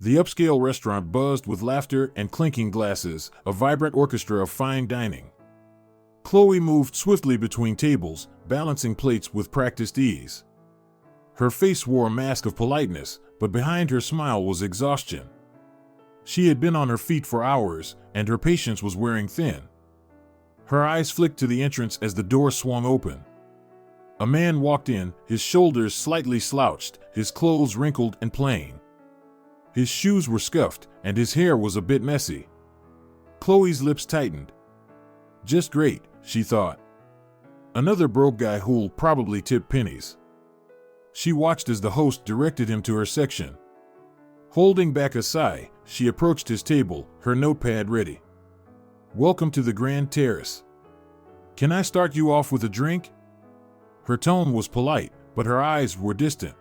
The upscale restaurant buzzed with laughter and clinking glasses, a vibrant orchestra of fine dining. Chloe moved swiftly between tables, balancing plates with practiced ease. Her face wore a mask of politeness, but behind her smile was exhaustion. She had been on her feet for hours, and her patience was wearing thin. Her eyes flicked to the entrance as the door swung open. A man walked in, his shoulders slightly slouched, his clothes wrinkled and plain. His shoes were scuffed, and his hair was a bit messy. Chloe's lips tightened. Just great, she thought. Another broke guy who'll probably tip pennies. She watched as the host directed him to her section. Holding back a sigh, she approached his table, her notepad ready. "Welcome to the Grand Terrace. Can I start you off with a drink?" Her tone was polite, but her eyes were distant.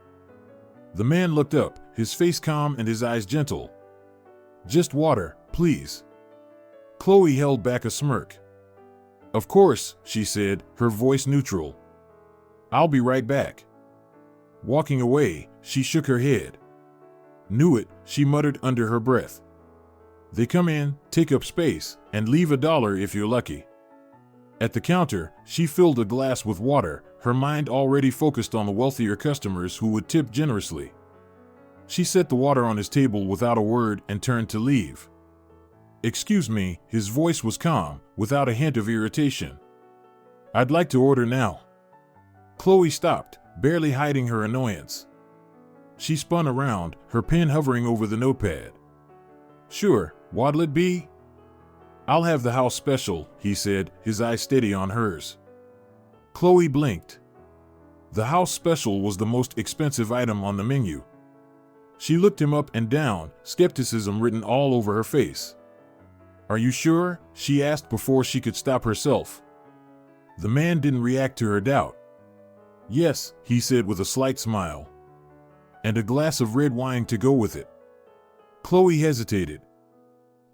The man looked up, his face calm and his eyes gentle. "Just water, please." Chloe held back a smirk. "Of course," she said, her voice neutral. "I'll be right back." Walking away, she shook her head. "Knew it," she muttered under her breath. "They come in, take up space, and leave $1 if you're lucky." At the counter, she filled a glass with water, her mind already focused on the wealthier customers who would tip generously. She set the water on his table without a word and turned to leave. "Excuse me," his voice was calm, without a hint of irritation. "I'd like to order now." Chloe stopped, barely hiding her annoyance. She spun around, her pen hovering over the notepad. "Sure, what'll it be?" "I'll have the house special," he said, his eyes steady on hers. Chloe blinked. The house special was the most expensive item on the menu. She looked him up and down, skepticism written all over her face. "Are you sure?" she asked before she could stop herself. The man didn't react to her doubt. "Yes," he said with a slight smile. "And a glass of red wine to go with it." Chloe hesitated.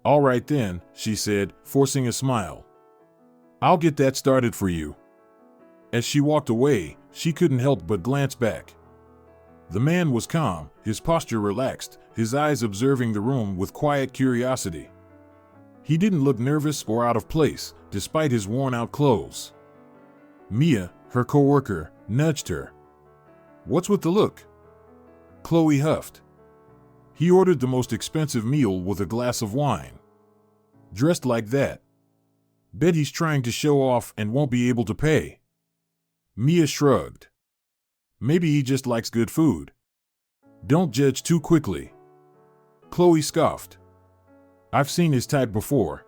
"All right then," she said, forcing a smile. "I'll get that started for you." As she walked away, she couldn't help but glance back. The man was calm, his posture relaxed, his eyes observing the room with quiet curiosity. He didn't look nervous or out of place, despite his worn-out clothes. Mia, her coworker, nudged her. "What's with the look?" Chloe huffed. He ordered the most expensive meal with a glass of wine. "Dressed like that. Bet he's trying to show off and won't be able to pay." Mia shrugged. "Maybe he just likes good food. Don't judge too quickly." Chloe scoffed. "I've seen his type before.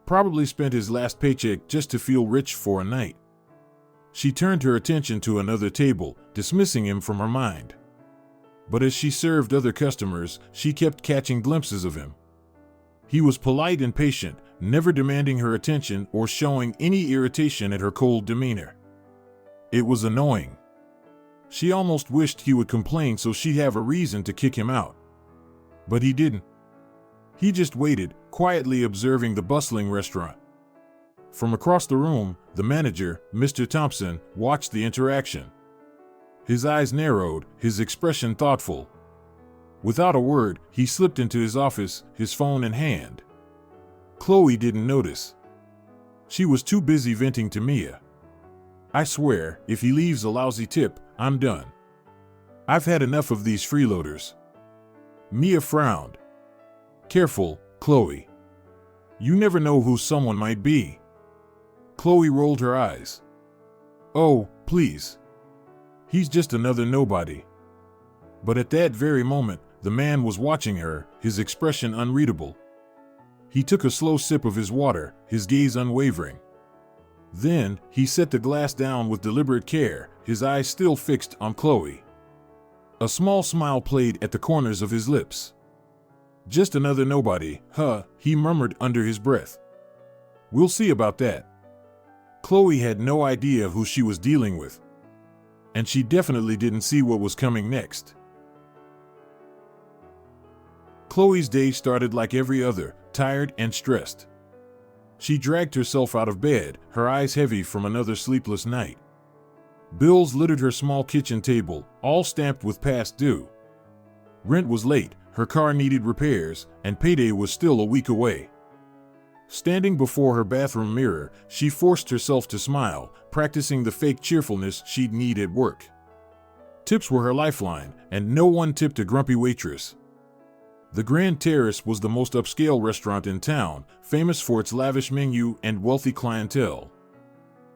Probably spent his last paycheck just to feel rich for a night." She turned her attention to another table, dismissing him from her mind. But as she served other customers, she kept catching glimpses of him. He was polite and patient, never demanding her attention or showing any irritation at her cold demeanor. It was annoying. She almost wished he would complain so she'd have a reason to kick him out. But he didn't. He just waited, quietly observing the bustling restaurant. From across the room, the manager, Mr. Thompson, watched the interaction. His eyes narrowed, his expression thoughtful. Without a word, he slipped into his office, his phone in hand. Chloe didn't notice. She was too busy venting to Mia. "I swear, if he leaves a lousy tip, I'm done. I've had enough of these freeloaders." Mia frowned. "Careful, Chloe. You never know who someone might be." Chloe rolled her eyes. "Oh, please. He's just another nobody." But at that very moment, the man was watching her, his expression unreadable. He took a slow sip of his water, his gaze unwavering. Then, he set the glass down with deliberate care, his eyes still fixed on Chloe. A small smile played at the corners of his lips. "Just another nobody, huh?" he murmured under his breath. "We'll see about that." Chloe had no idea who she was dealing with. And she definitely didn't see what was coming next. Chloe's day started like every other, tired and stressed. She dragged herself out of bed, her eyes heavy from another sleepless night. Bills littered her small kitchen table, all stamped with past due. Rent was late, her car needed repairs, and payday was still a week away. Standing before her bathroom mirror, she forced herself to smile, practicing the fake cheerfulness she'd need at work. Tips were her lifeline, and no one tipped a grumpy waitress. The Grand Terrace was the most upscale restaurant in town, famous for its lavish menu and wealthy clientele.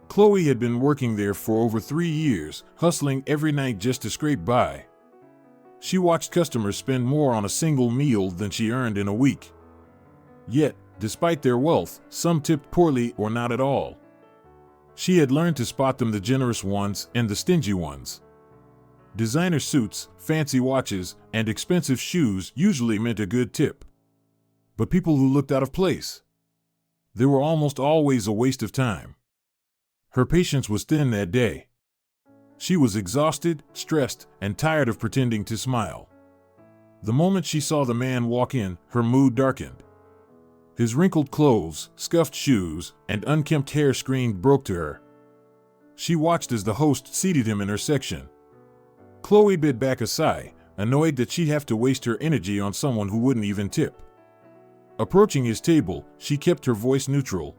Chloe had been working there for over 3 years, hustling every night just to scrape by. She watched customers spend more on a single meal than she earned in a week. Yet, despite their wealth, some tipped poorly or not at all. She had learned to spot them, the generous ones and the stingy ones. Designer suits, fancy watches, and expensive shoes usually meant a good tip. But people who looked out of place, they were almost always a waste of time. Her patience was thin that day. She was exhausted, stressed, and tired of pretending to smile. The moment she saw the man walk in, her mood darkened. His wrinkled clothes, scuffed shoes, and unkempt hair screamed broke to her. She watched as the host seated him in her section. Chloe bit back a sigh, annoyed that she'd have to waste her energy on someone who wouldn't even tip. Approaching his table, she kept her voice neutral.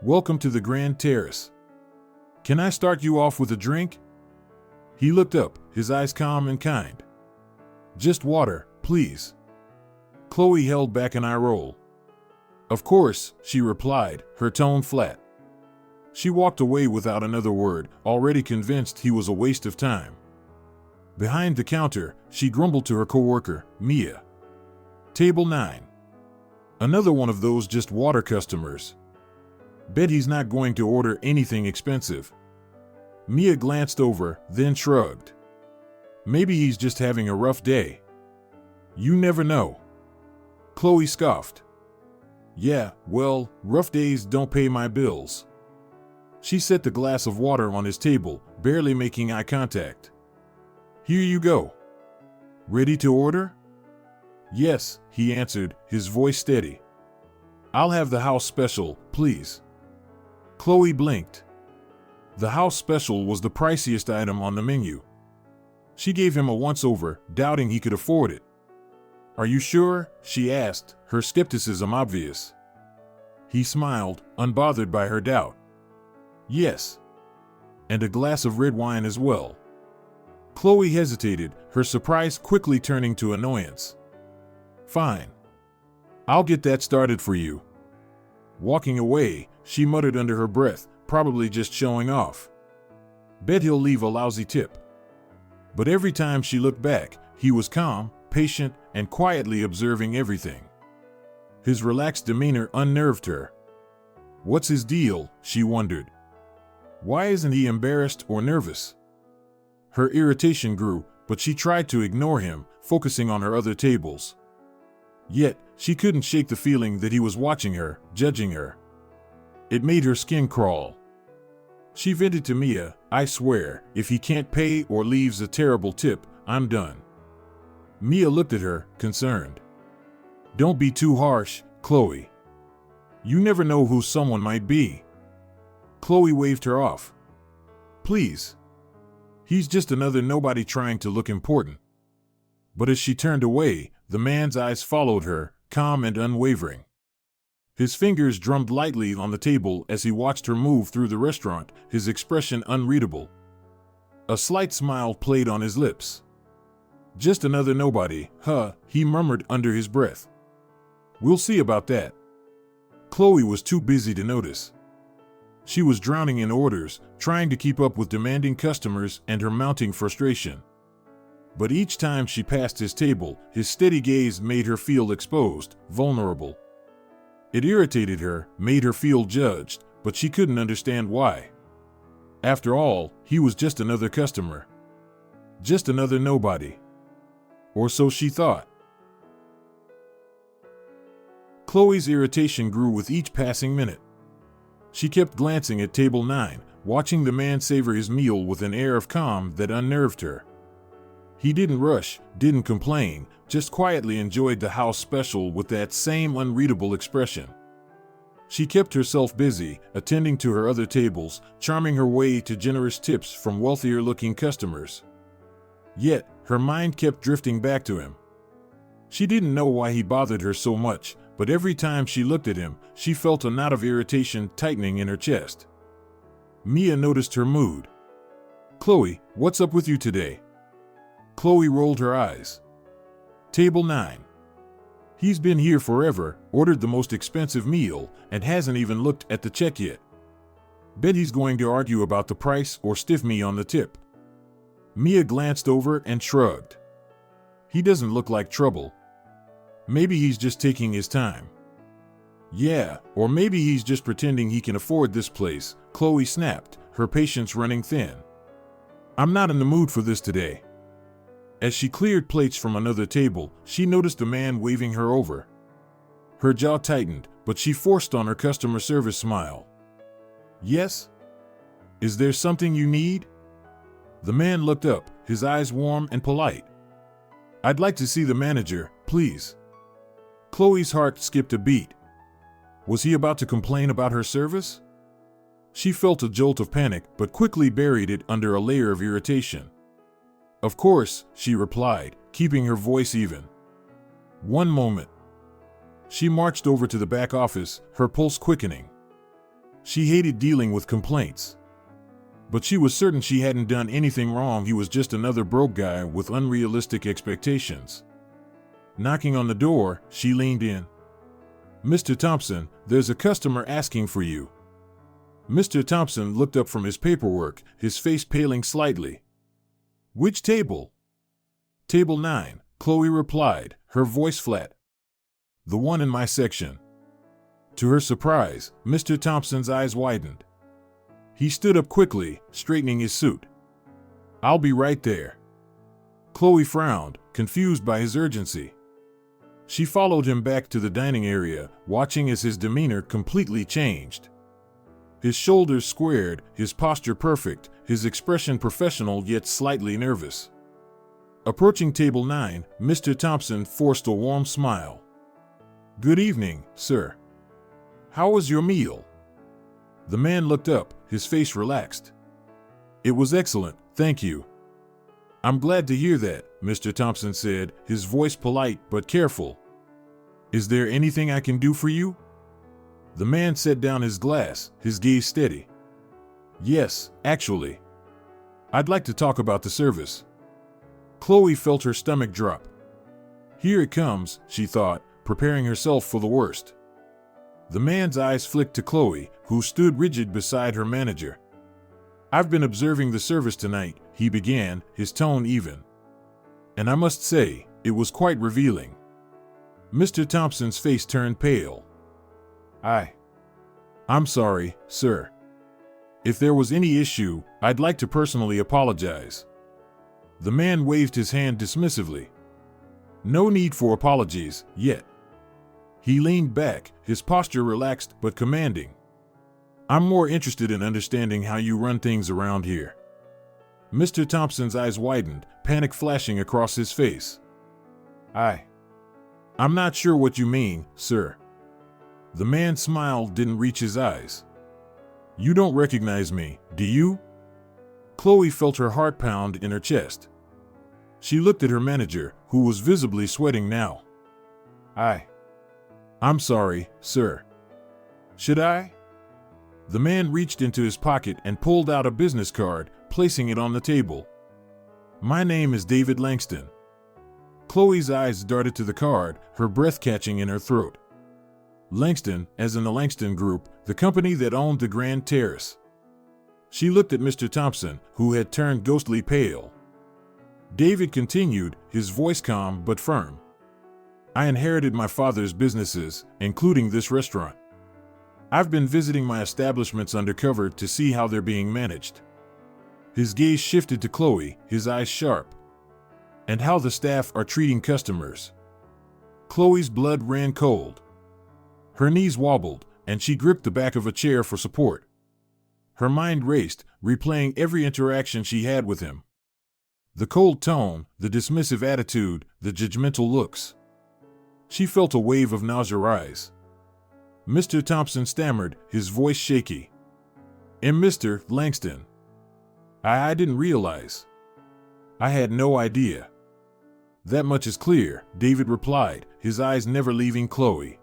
"Welcome to the Grand Terrace. Can I start you off with a drink?" He looked up, his eyes calm and kind. "Just water, please." Chloe held back an eye roll. "Of course," she replied, her tone flat. She walked away without another word, already convinced he was a waste of time. Behind the counter, she grumbled to her coworker, Mia. "Table 9. Another one of those just water customers. Bet he's not going to order anything expensive." Mia glanced over, then shrugged. "Maybe he's just having a rough day. You never know." Chloe scoffed. "Yeah, well, rough days don't pay my bills." She set the glass of water on his table, barely making eye contact. "Here you go. Ready to order?" "Yes," he answered, his voice steady. "I'll have the house special, please." Chloe blinked. The house special was the priciest item on the menu. She gave him a once-over, doubting he could afford it. "Are you sure?" she asked, her skepticism obvious. He smiled, unbothered by her doubt. "Yes. And a glass of red wine as well." Chloe hesitated, her surprise quickly turning to annoyance. "Fine. I'll get that started for you." Walking away, she muttered under her breath, probably just showing off. Bet he'll leave a lousy tip. But every time she looked back, he was calm, patient, and quietly observing everything. His relaxed demeanor unnerved her. What's his deal, she wondered. Why isn't he embarrassed or nervous? Her irritation grew, but she tried to ignore him, focusing on her other tables. Yet, she couldn't shake the feeling that he was watching her, judging her. It made her skin crawl. She vented to Mia, "I swear, if he can't pay or leaves a terrible tip, I'm done." Mia looked at her, concerned. "Don't be too harsh, Chloe. You never know who someone might be." Chloe waved her off. "Please. He's just another nobody trying to look important." But as she turned away, the man's eyes followed her, calm and unwavering. His fingers drummed lightly on the table as he watched her move through the restaurant, his expression unreadable. A slight smile played on his lips. "Just another nobody, huh?" he murmured under his breath. "We'll see about that." Chloe was too busy to notice. She was drowning in orders, trying to keep up with demanding customers and her mounting frustration. But each time she passed his table, his steady gaze made her feel exposed, vulnerable. It irritated her, made her feel judged, but she couldn't understand why. After all, he was just another customer. Just another nobody. Or so she thought. Chloe's irritation grew with each passing minute. She kept glancing at table 9, watching the man savor his meal with an air of calm that unnerved her. He didn't rush, didn't complain, just quietly enjoyed the house special with that same unreadable expression. She kept herself busy, attending to her other tables, charming her way to generous tips from wealthier-looking customers. Yet, her mind kept drifting back to him. She didn't know why he bothered her so much, but every time she looked at him, she felt a knot of irritation tightening in her chest. Mia noticed her mood. "Chloe, what's up with you today?" Chloe rolled her eyes. "Table 9. He's been here forever, ordered the most expensive meal, and hasn't even looked at the check yet. Bet he's going to argue about the price or stiff me on the tip." Mia glanced over and shrugged. "He doesn't look like trouble. Maybe he's just taking his time." "Yeah, or maybe he's just pretending he can afford this place," Chloe snapped, her patience running thin. "I'm not in the mood for this today." As she cleared plates from another table, she noticed a man waving her over. Her jaw tightened, but she forced on her customer service smile. "Yes? Is there something you need?" The man looked up, his eyes warm and polite. "I'd like to see the manager, please." Chloe's heart skipped a beat. Was he about to complain about her service? She felt a jolt of panic, but quickly buried it under a layer of irritation. "Of course," she replied, keeping her voice even. "One moment." She marched over to the back office, her pulse quickening. She hated dealing with complaints. But she was certain she hadn't done anything wrong. He was just another broke guy with unrealistic expectations. Knocking on the door, she leaned in. "Mr. Thompson, there's a customer asking for you." Mr. Thompson looked up from his paperwork, his face paling slightly. "Which table?" "Table 9, Chloe replied, her voice flat. "The one in my section." To her surprise, Mr. Thompson's eyes widened. He stood up quickly, straightening his suit. "I'll be right there." Chloe frowned, confused by his urgency. She followed him back to the dining area, watching as his demeanor completely changed. His shoulders squared, his posture perfect, his expression professional yet slightly nervous. Approaching table 9, Mr. Thompson forced a warm smile. "Good evening, sir. How was your meal?" The man looked up, his face relaxed. "It was excellent, thank you." "I'm glad to hear that," Mr. Thompson said, his voice polite but careful. "Is there anything I can do for you?" The man set down his glass, his gaze steady. "Yes, actually. I'd like to talk about the service." Chloe felt her stomach drop. Here it comes, she thought, preparing herself for the worst. The man's eyes flicked to Chloe, who stood rigid beside her manager. "I've been observing the service tonight," he began, his tone even. "And I must say, it was quite revealing." Mr. Thompson's face turned pale. I'm sorry, sir. If there was any issue, I'd like to personally apologize." The man waved his hand dismissively. "No need for apologies, yet." He leaned back, his posture relaxed but commanding. "I'm more interested in understanding how you run things around here." Mr. Thompson's eyes widened, panic flashing across his face. I'm not sure what you mean, sir." The man's smile didn't reach his eyes. "You don't recognize me, do you?" Chloe felt her heart pound in her chest. She looked at her manager, who was visibly sweating now. I'm sorry, sir. Should I?" The man reached into his pocket and pulled out a business card, placing it on the table. "My name is David Langston." Chloe's eyes darted to the card, her breath catching in her throat. Langston, as in the Langston Group, the company that owned the Grand Terrace. She looked at Mr. Thompson, who had turned ghostly pale. David continued, his voice calm but firm. "I inherited my father's businesses, including this restaurant. I've been visiting my establishments undercover to see how they're being managed." His gaze shifted to Chloe, his eyes sharp. "And how the staff are treating customers." Chloe's blood ran cold. Her knees wobbled, and she gripped the back of a chair for support. Her mind raced, replaying every interaction she had with him. The cold tone, the dismissive attitude, the judgmental looks. She felt a wave of nausea rise. Mr. Thompson stammered, his voice shaky. "And Mr. Langston, I didn't realize. I had no idea." That much is clear, David replied, his eyes never leaving Chloe.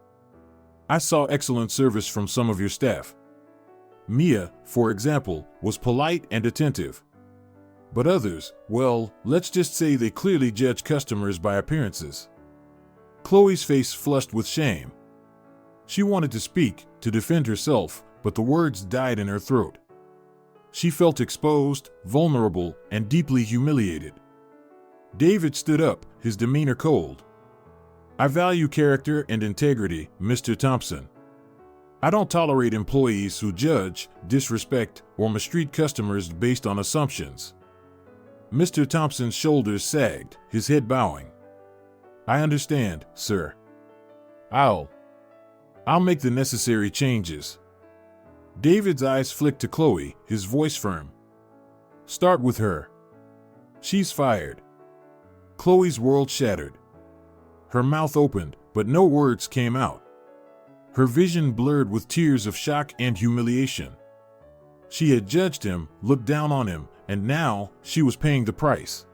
I saw excellent service from some of your staff. Mia, for example, was polite and attentive. But others, well, let's just say they clearly judge customers by appearances. Chloe's face flushed with shame. She wanted to speak, to defend herself, but the words died in her throat. She felt exposed, vulnerable, and deeply humiliated. David stood up, his demeanor cold. I value character and integrity, Mr. Thompson. I don't tolerate employees who judge, disrespect, or mistreat customers based on assumptions. Mr. Thompson's shoulders sagged, his head bowing. I understand, sir. I'll make the necessary changes. David's eyes flicked to Chloe, his voice firm. Start with her. She's fired. Chloe's world shattered. Her mouth opened, but no words came out. Her vision blurred with tears of shock and humiliation. She had judged him, looked down on him, and now she was paying the price.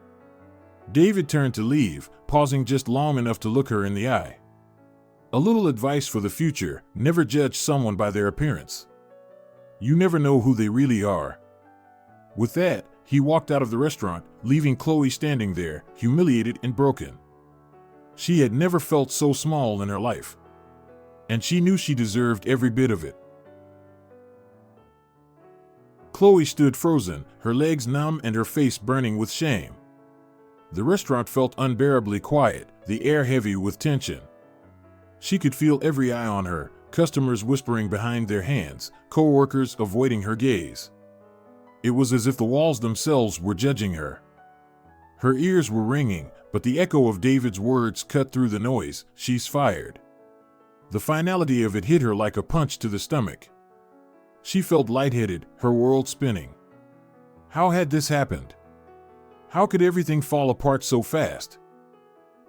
David turned to leave, pausing just long enough to look her in the eye. A little advice for the future: never judge someone by their appearance. You never know who they really are. With that, he walked out of the restaurant, leaving Chloe standing there, humiliated and broken. She had never felt so small in her life. And she knew she deserved every bit of it. Chloe stood frozen, her legs numb and her face burning with shame. The restaurant felt unbearably quiet, the air heavy with tension. She could feel every eye on her, customers whispering behind their hands, co-workers avoiding her gaze. It was as if the walls themselves were judging her. Her ears were ringing, but the echo of David's words cut through the noise. She's fired. The finality of it hit her like a punch to the stomach. She felt lightheaded, her world spinning. How had this happened? How could everything fall apart so fast?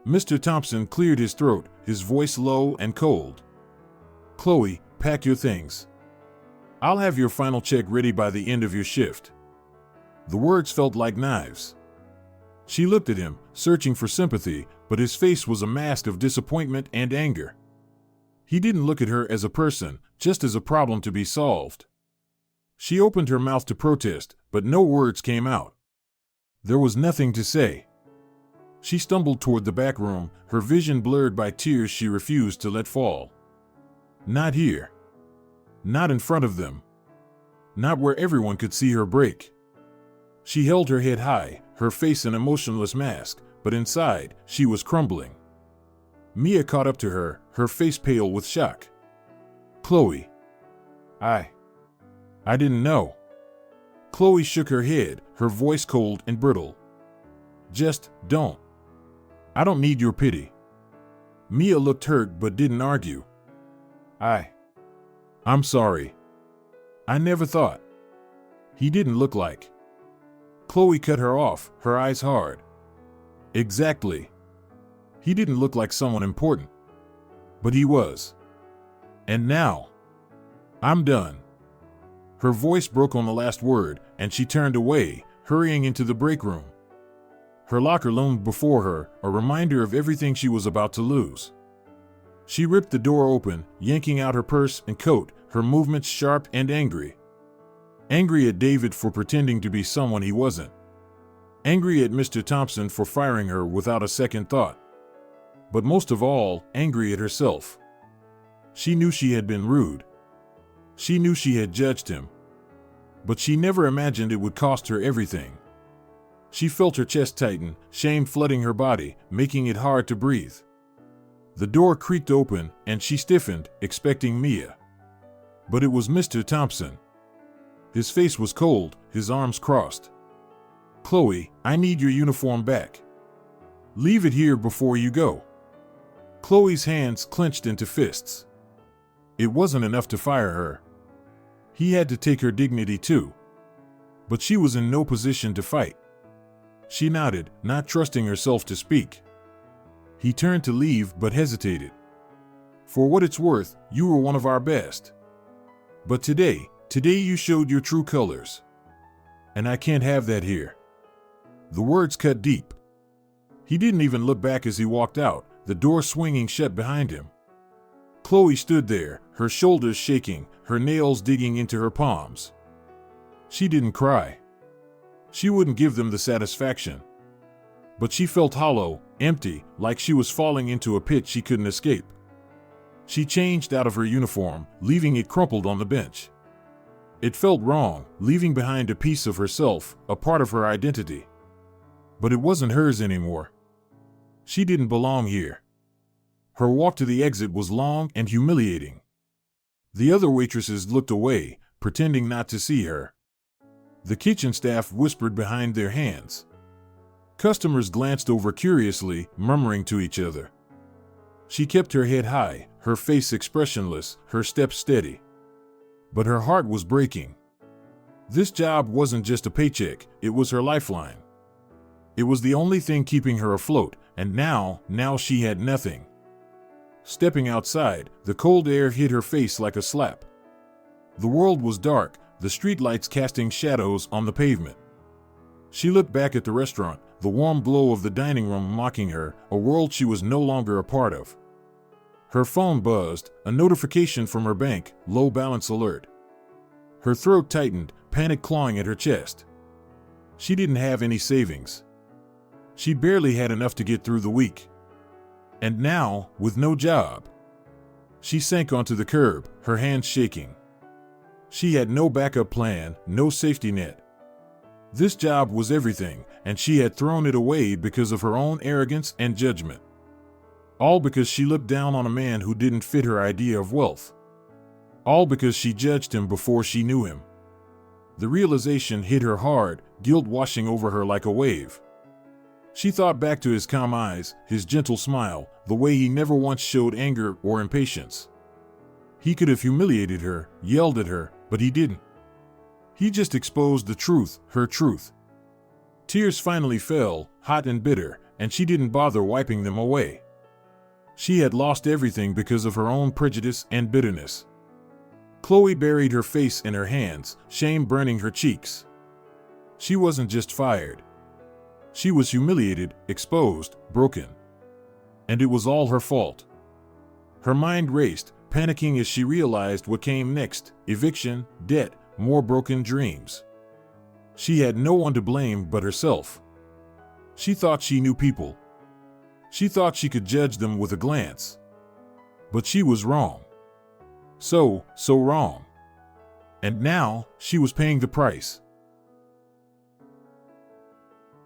Mr. Thompson cleared his throat, his voice low and cold. Chloe, pack your things. I'll have your final check ready by the end of your shift. The words felt like knives. She looked at him, searching for sympathy, but his face was a mask of disappointment and anger. He didn't look at her as a person, just as a problem to be solved. She opened her mouth to protest, but no words came out. There was nothing to say. She stumbled toward the back room, her vision blurred by tears she refused to let fall. Not here. Not in front of them. Not where everyone could see her break. She held her head high, her face an emotionless mask, but inside, she was crumbling. Mia caught up to her, her face pale with shock. Chloe. I didn't know. Chloe shook her head, her voice cold and brittle. Just don't. I don't need your pity. Mia looked hurt but didn't argue. I'm sorry. I never thought. He didn't look like. Chloe cut her off, her eyes hard. Exactly. He didn't look like someone important. But he was. And now, I'm done. Her voice broke on the last word, and she turned away, hurrying into the break room. Her locker loomed before her, a reminder of everything she was about to lose. She ripped the door open, yanking out her purse and coat, her movements sharp and angry. Angry at David for pretending to be someone he wasn't. Angry at Mr. Thompson for firing her without a second thought. But most of all, angry at herself. She knew she had been rude. She knew she had judged him. But she never imagined it would cost her everything. She felt her chest tighten, shame flooding her body, making it hard to breathe. The door creaked open, and she stiffened, expecting Mia. But it was Mr. Thompson. His face was cold, his arms crossed. Chloe, I need your uniform back. Leave it here before you go. Chloe's hands clenched into fists. It wasn't enough to fire her. He had to take her dignity too. But she was in no position to fight. She nodded, not trusting herself to speak. He turned to leave but hesitated. For what it's worth, you were one of our best. But today you showed your true colors. And I can't have that here. The words cut deep. He didn't even look back as he walked out, the door swinging shut behind him. Chloe stood there, her shoulders shaking, her nails digging into her palms. She didn't cry. She wouldn't give them the satisfaction. But she felt hollow, empty, like she was falling into a pit she couldn't escape. She changed out of her uniform, leaving it crumpled on the bench. It felt wrong, leaving behind a piece of herself, a part of her identity. But it wasn't hers anymore. She didn't belong here. Her walk to the exit was long and humiliating. The other waitresses looked away, pretending not to see her. The kitchen staff whispered behind their hands. Customers glanced over curiously, murmuring to each other. She kept her head high, her face expressionless, her steps steady. But her heart was breaking. This job wasn't just a paycheck, it was her lifeline. It was the only thing keeping her afloat, and now she had nothing. Stepping outside, the cold air hit her face like a slap. The world was dark, the streetlights casting shadows on the pavement. She looked back at the restaurant, the warm glow of the dining room mocking her, a world she was no longer a part of. Her phone buzzed, a notification from her bank, low balance alert. Her throat tightened, panic clawing at her chest. She didn't have any savings. She barely had enough to get through the week. And now, with no job, she sank onto the curb, her hands shaking. She had no backup plan, no safety net. This job was everything, and she had thrown it away because of her own arrogance and judgment. All because she looked down on a man who didn't fit her idea of wealth. All because she judged him before she knew him. The realization hit her hard, guilt washing over her like a wave. She thought back to his calm eyes, his gentle smile, the way he never once showed anger or impatience. He could have humiliated her, yelled at her, but he didn't. He just exposed the truth, her truth. Tears finally fell, hot and bitter, and she didn't bother wiping them away. She had lost everything because of her own prejudice and bitterness. Chloe buried her face in her hands, shame burning her cheeks. She wasn't just fired. She was humiliated, exposed, broken. And it was all her fault. Her mind raced, panicking as she realized what came next: eviction, debt, more broken dreams. She had no one to blame but herself. She thought she knew people. She thought she could judge them with a glance. But she was wrong. So wrong. And now, she was paying the price.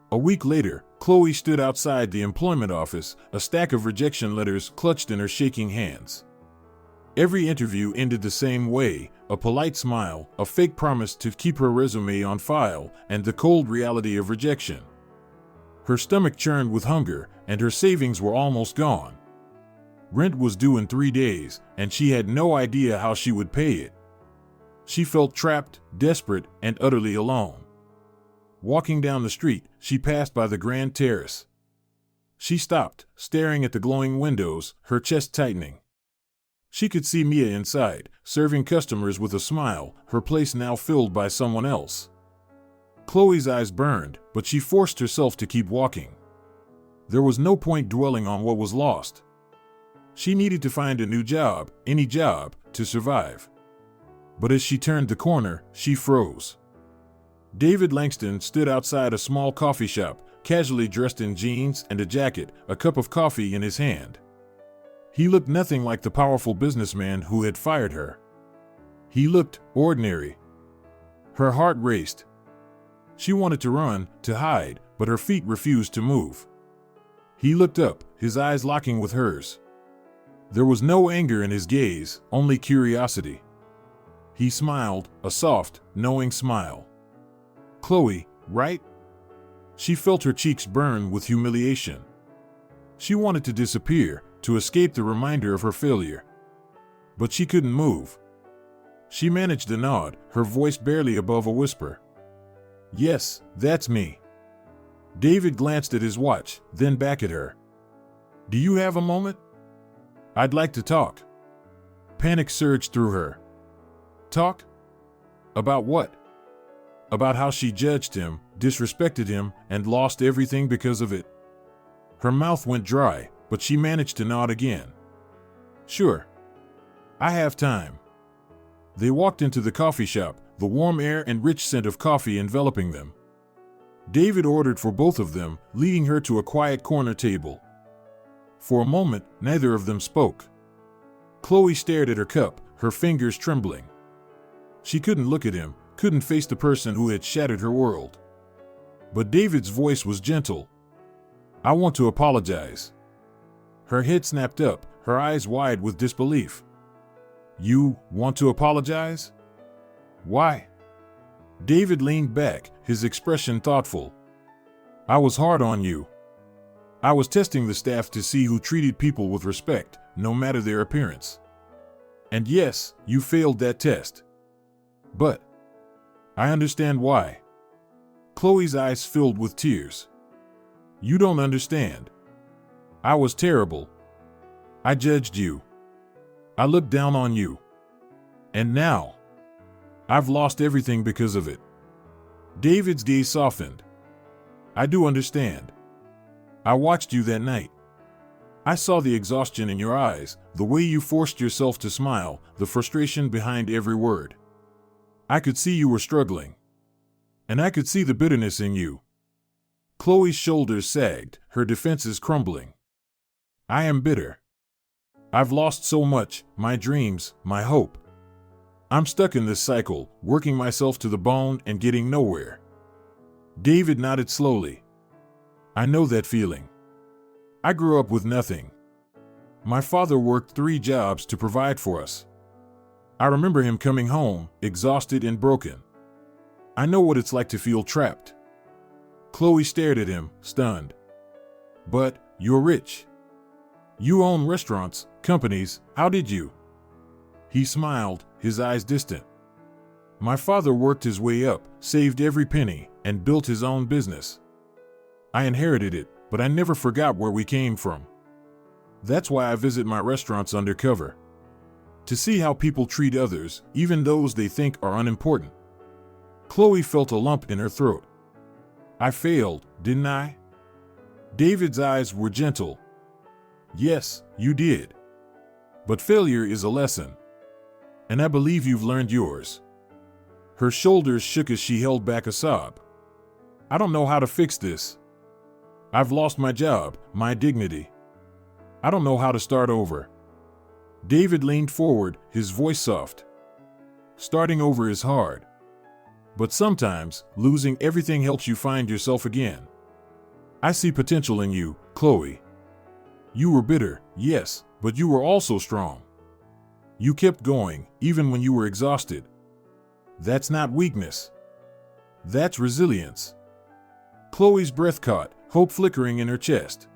A week later, Chloe stood outside the employment office, a stack of rejection letters clutched in her shaking hands. Every interview ended the same way: a polite smile, a fake promise to keep her resume on file, and the cold reality of rejection. Her stomach churned with hunger, and her savings were almost gone. Rent was due in 3 days, and she had no idea how she would pay it. She felt trapped, desperate, and utterly alone. Walking down the street, she passed by the Grand Terrace. She stopped, staring at the glowing windows, her chest tightening. She could see Mia inside, serving customers with a smile, her place now filled by someone else. Chloe's eyes burned, but she forced herself to keep walking. There was no point dwelling on what was lost. She needed to find a new job, any job, to survive. But as she turned the corner, she froze. David Langston stood outside a small coffee shop, casually dressed in jeans and a jacket, a cup of coffee in his hand. He looked nothing like the powerful businessman who had fired her. He looked ordinary. Her heart raced. She wanted to run, to hide, but her feet refused to move. He looked up, his eyes locking with hers. There was no anger in his gaze, only curiosity. He smiled, a soft, knowing smile. Chloe, right? She felt her cheeks burn with humiliation. She wanted to disappear, to escape the reminder of her failure. But she couldn't move. She managed a nod, her voice barely above a whisper. Yes, that's me. David glanced at his watch, then back at her. Do you have a moment? I'd like to talk. Panic surged through her. Talk? About what? About how she judged him, disrespected him, and lost everything because of it. Her mouth went dry, but she managed to nod again. Sure. I have time. They walked into the coffee shop, the warm air and rich scent of coffee enveloping them. David ordered for both of them, leading her to a quiet corner table. For a moment, neither of them spoke. Chloe stared at her cup, her fingers trembling. She couldn't look at him, couldn't face the person who had shattered her world. But David's voice was gentle. I want to apologize. Her head snapped up, her eyes wide with disbelief. You want to apologize? Why? David leaned back, his expression thoughtful. I was hard on you. I was testing the staff to see who treated people with respect, no matter their appearance. And yes, you failed that test. But I understand why. Chloe's eyes filled with tears. You don't understand. I was terrible. I judged you. I looked down on you. And now, I've lost everything because of it. David's gaze softened. I do understand. I watched you that night. I saw the exhaustion in your eyes, the way you forced yourself to smile, the frustration behind every word. I could see you were struggling. And I could see the bitterness in you. Chloe's shoulders sagged, her defenses crumbling. I am bitter. I've lost so much, my dreams, my hope. I'm stuck in this cycle, working myself to the bone and getting nowhere. David nodded slowly. I know that feeling. I grew up with nothing. My father worked 3 jobs to provide for us. I remember him coming home, exhausted and broken. I know what it's like to feel trapped. Chloe stared at him, stunned. But you're rich. You own restaurants, companies, how did you? He smiled, his eyes distant. My father worked his way up, saved every penny, and built his own business. I inherited it, but I never forgot where we came from. That's why I visit my restaurants undercover. To see how people treat others, even those they think are unimportant. Chloe felt a lump in her throat. I failed, didn't I? David's eyes were gentle. Yes, you did. But failure is a lesson. And I believe you've learned yours. Her shoulders shook as she held back a sob. I don't know how to fix this. I've lost my job, my dignity. I don't know how to start over. David leaned forward, his voice soft. Starting over is hard. But sometimes, losing everything helps you find yourself again. I see potential in you, Chloe. You were bitter, yes, but you were also strong. You kept going, even when you were exhausted. That's not weakness. That's resilience. Chloe's breath caught, hope flickering in her chest.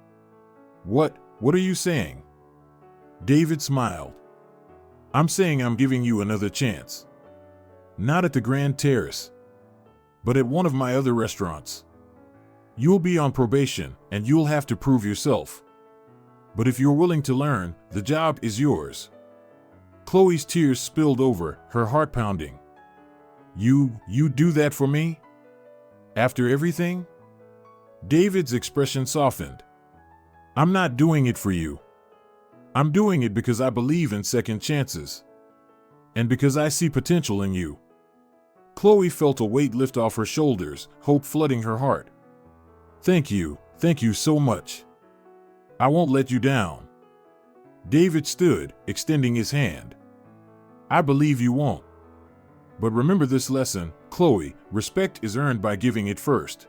What are you saying? David smiled. I'm saying I'm giving you another chance. Not at the Grand Terrace, but at one of my other restaurants. You'll be on probation, and you'll have to prove yourself. But if you're willing to learn, the job is yours. Chloe's tears spilled over, her heart pounding. You do that for me? After everything? David's expression softened. I'm not doing it for you. I'm doing it because I believe in second chances. And because I see potential in you. Chloe felt a weight lift off her shoulders, hope flooding her heart. Thank you so much. I won't let you down. David stood, extending his hand. I believe you won't. But remember this lesson, Chloe, respect is earned by giving it first.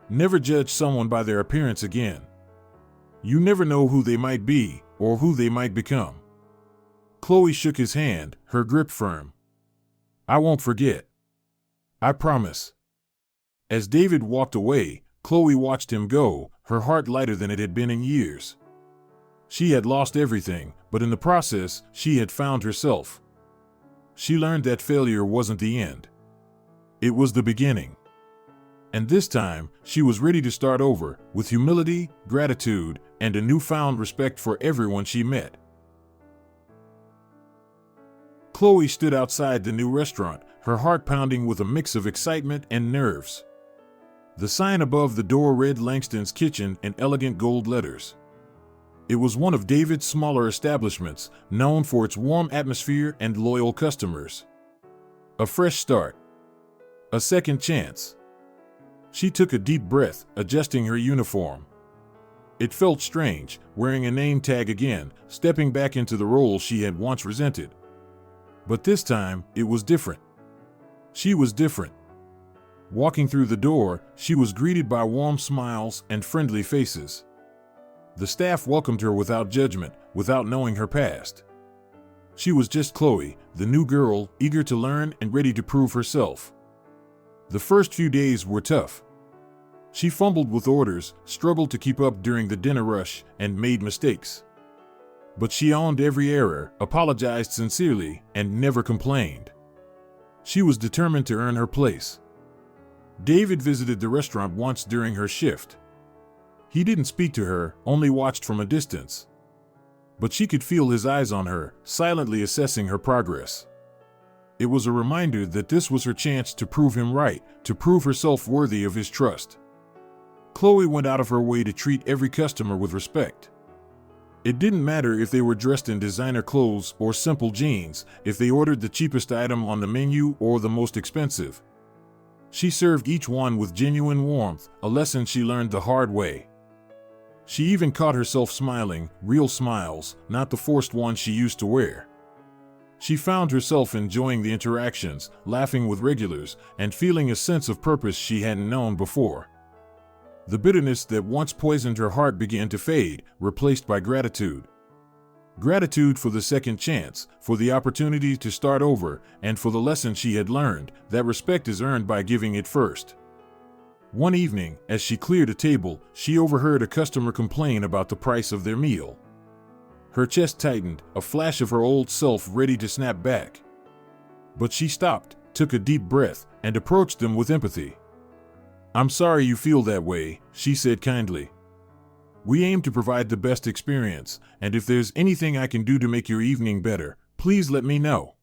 Never judge someone by their appearance again. You never know who they might be, or who they might become. Chloe shook his hand, her grip firm. I won't forget. I promise. As David walked away, Chloe watched him go, her heart lighter than it had been in years. She had lost everything, but in the process, she had found herself. She learned that failure wasn't the end. It was the beginning. And this time, she was ready to start over, with humility, gratitude, and a newfound respect for everyone she met. Chloe stood outside the new restaurant, her heart pounding with a mix of excitement and nerves. The sign above the door read Langston's Kitchen in elegant gold letters. It was one of David's smaller establishments, known for its warm atmosphere and loyal customers. A fresh start. A second chance. She took a deep breath, adjusting her uniform. It felt strange, wearing a name tag again, stepping back into the role she had once resented. But this time, it was different. She was different. Walking through the door, she was greeted by warm smiles and friendly faces. The staff welcomed her without judgment, without knowing her past. She was just Chloe, the new girl, eager to learn and ready to prove herself. The first few days were tough. She fumbled with orders, struggled to keep up during the dinner rush, and made mistakes. But she owned every error, apologized sincerely, and never complained. She was determined to earn her place. David visited the restaurant once during her shift. He didn't speak to her, only watched from a distance. But she could feel his eyes on her, silently assessing her progress. It was a reminder that this was her chance to prove him right, to prove herself worthy of his trust. Chloe went out of her way to treat every customer with respect. It didn't matter if they were dressed in designer clothes or simple jeans, if they ordered the cheapest item on the menu or the most expensive. She served each one with genuine warmth, a lesson she learned the hard way. She even caught herself smiling, real smiles, not the forced ones she used to wear. She found herself enjoying the interactions, laughing with regulars, and feeling a sense of purpose she hadn't known before. The bitterness that once poisoned her heart began to fade, replaced by gratitude. Gratitude for the second chance, for the opportunity to start over, and for the lesson she had learned, that respect is earned by giving it first. One evening, as she cleared a table, she overheard a customer complain about the price of their meal. Her chest tightened, a flash of her old self ready to snap back. But she stopped, took a deep breath, and approached them with empathy. "I'm sorry you feel that way," she said kindly. "We aim to provide the best experience, and if there's anything I can do to make your evening better, please let me know."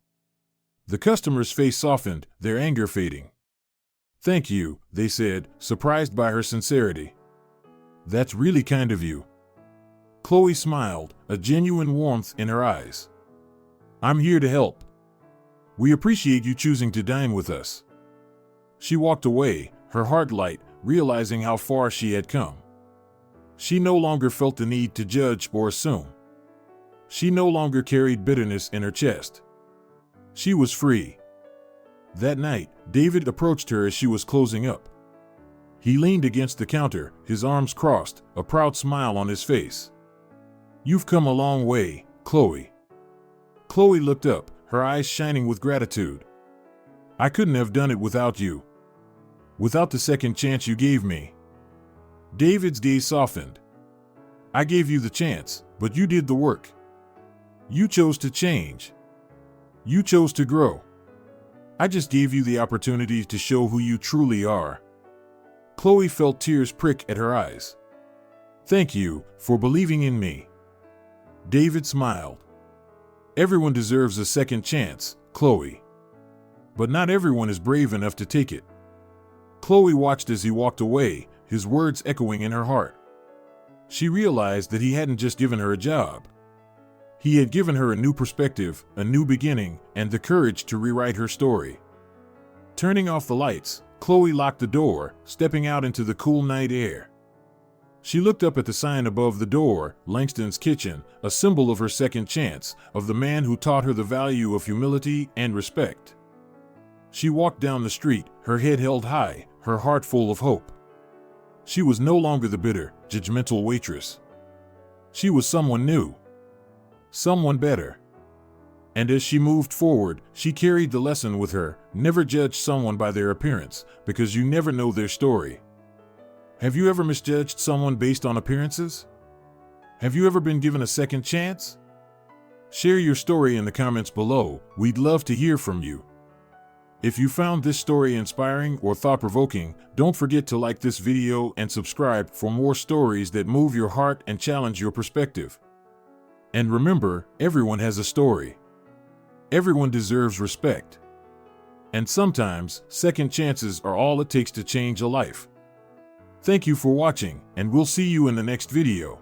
The customer's face softened, their anger fading. "Thank you," they said, surprised by her sincerity. "That's really kind of you." Chloe smiled, a genuine warmth in her eyes. "I'm here to help. We appreciate you choosing to dine with us." She walked away, her heart light, realizing how far she had come. She no longer felt the need to judge or assume. She no longer carried bitterness in her chest. She was free. That night, David approached her as she was closing up. He leaned against the counter, his arms crossed, a proud smile on his face. "You've come a long way, Chloe." Chloe looked up, her eyes shining with gratitude. "I couldn't have done it without you. Without the second chance you gave me." David's gaze softened. "I gave you the chance, but you did the work. You chose to change. You chose to grow. I just gave you the opportunity to show who you truly are." Chloe felt tears prick at her eyes. "Thank you for believing in me." David smiled. "Everyone deserves a second chance, Chloe. But not everyone is brave enough to take it." Chloe watched as he walked away, his words echoing in her heart. She realized that he hadn't just given her a job. He had given her a new perspective, a new beginning, and the courage to rewrite her story. Turning off the lights, Chloe locked the door, stepping out into the cool night air. She looked up at the sign above the door, Langston's Kitchen, a symbol of her second chance, of the man who taught her the value of humility and respect. She walked down the street, her head held high, her heart full of hope. She was no longer the bitter, judgmental waitress. She was someone new. Someone better. And as she moved forward, she carried the lesson with her: never judge someone by their appearance, because you never know their story. Have you ever misjudged someone based on appearances? Have you ever been given a second chance? Share your story in the comments below. We'd love to hear from you. If you found this story inspiring or thought-provoking, don't forget to like this video and subscribe for more stories that move your heart and challenge your perspective. And remember, everyone has a story. Everyone deserves respect. And sometimes, second chances are all it takes to change a life. Thank you for watching, and we'll see you in the next video.